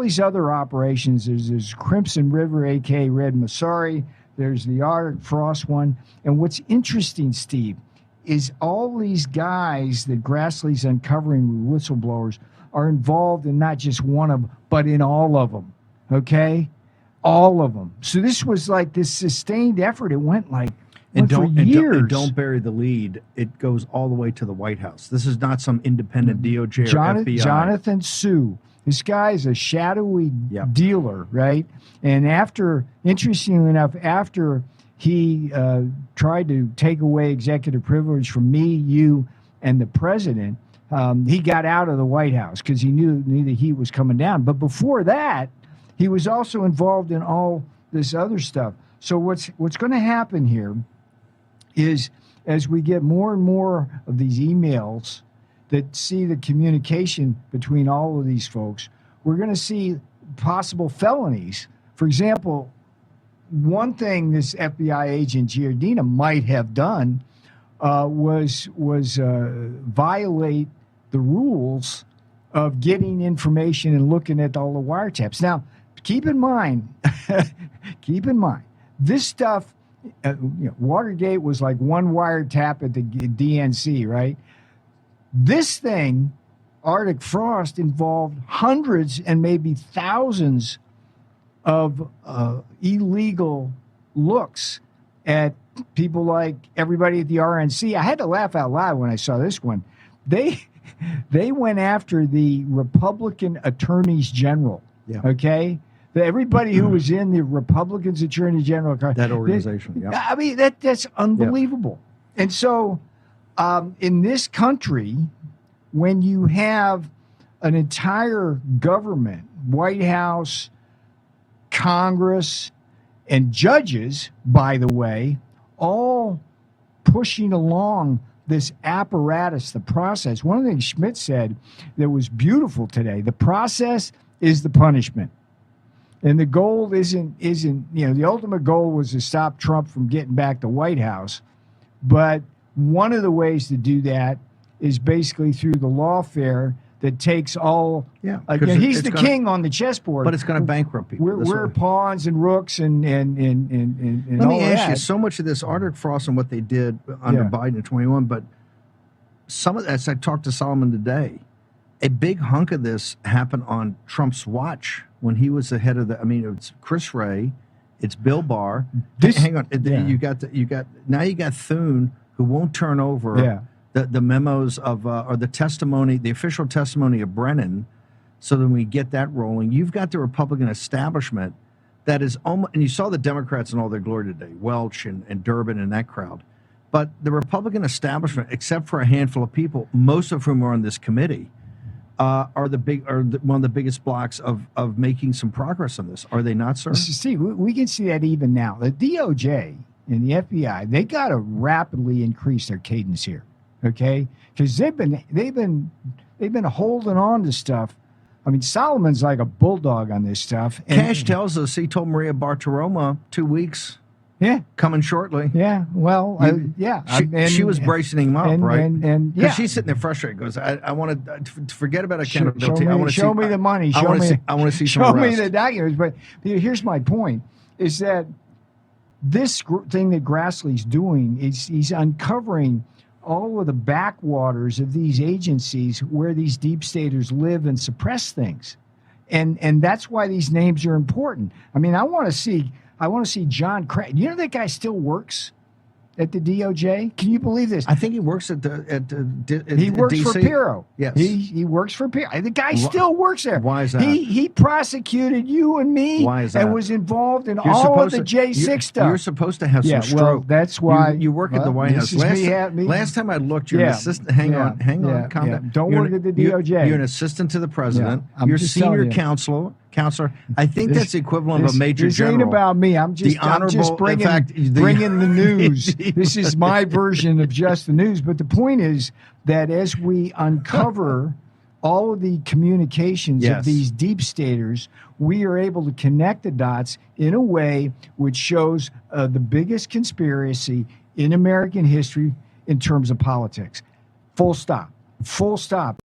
these other operations. There's Crimson River, a.k.a. Red Masari. There's the Arctic Frost one. And what's interesting, Steve, is all these guys that Grassley's uncovering with whistleblowers are involved in not just one of them, but in all of them, okay? All of them. So this was like this sustained effort. It went for years. And don't bury the lead. It goes all the way to the White House. This is not some independent DOJ or FBI. Jonathan Sue. This guy is a shadowy dealer, right? And interestingly enough, after he tried to take away executive privilege from me, you, and the president, he got out of the White House because he knew the heat was coming down. But before that, he was also involved in all this other stuff. So what's going to happen here is, as we get more and more of these emails that see the communication between all of these folks, we're going to see possible felonies. For example, one thing this FBI agent Giardina might have done was violate the rules of getting information and looking at all the wiretaps. Now, keep in mind, this stuff, Watergate was like one wiretap at the DNC, right? This thing, Arctic Frost, involved hundreds and maybe thousands of illegal looks at people like everybody at the RNC. I had to laugh out loud when I saw this one. They went after the Republican attorneys general. Yeah. Okay, everybody who was in the Republicans Attorney General, that organization. Yeah. I mean that's unbelievable. Yeah. And so, in this country, when you have an entire government, White House, Congress, and judges, by the way, all pushing along this apparatus, the process. One of the things Schmidt said that was beautiful today, the process is the punishment. And the goal isn't, the ultimate goal was to stop Trump from getting back the White House. But one of the ways to do that is basically through the lawfare that takes all. Yeah, he's the king on the chessboard, but it's going to bankrupt people. We're pawns and rooks and Let me ask you, so much of this Arctic Frost and what they did under Biden in 21, but some of that, as I talked to Solomon today, a big hunk of this happened on Trump's watch when he was the head of it's Chris Wray, it's Bill Barr. Hang on, you got Thune, who won't turn over. Yeah. The memos of or the testimony, the official testimony of Brennan, so then we get that rolling. You've got the Republican establishment that is almost, and you saw the Democrats in all their glory today, Welch and Durbin and that crowd. But the Republican establishment, except for a handful of people, most of whom are on this committee, are one of the biggest blocks of making some progress on this. Are they not, sir? See, we can see that even now. The DOJ and the FBI, they got to rapidly increase their cadence here. Okay, because they've been holding on to stuff. I mean, Solomon's like a bulldog on this stuff. And Cash tells us he told Maria Bartiromo 2 weeks. Yeah, coming shortly. Yeah, well, she was bracing him up, right? And she's sitting there frustrated. Goes, I want to forget about accountability. I want to show me the money. I want to see some arrest. Show me the documents. But here's my point: is that this thing that Grassley's doing is he's uncovering all of the backwaters of these agencies where these deep staters live and suppress things. And that's why these names are important. I mean, I want to see John Craig. You know that guy still works at the DOJ? Can you believe this? I think he works at he works DC. for Pirro. Yes. He works for Pirro. The guy still works there. Why is that? He prosecuted you and me. Why is that? And was involved in all of the J6 stuff. You're supposed to have some stroke. Well, that's why. You work at the White House. Last time I looked, you're an assistant. Hang on. Calm down. Don't work at the DOJ. You're an assistant to the president. You're senior counselor. I think that's the equivalent of a major general. This ain't about me. I'm just bringing the news. This is my version of just the news. But the point is that as we uncover all of the communications of these deep staters, we are able to connect the dots in a way which shows the biggest conspiracy in American history in terms of politics. Full stop. Full stop.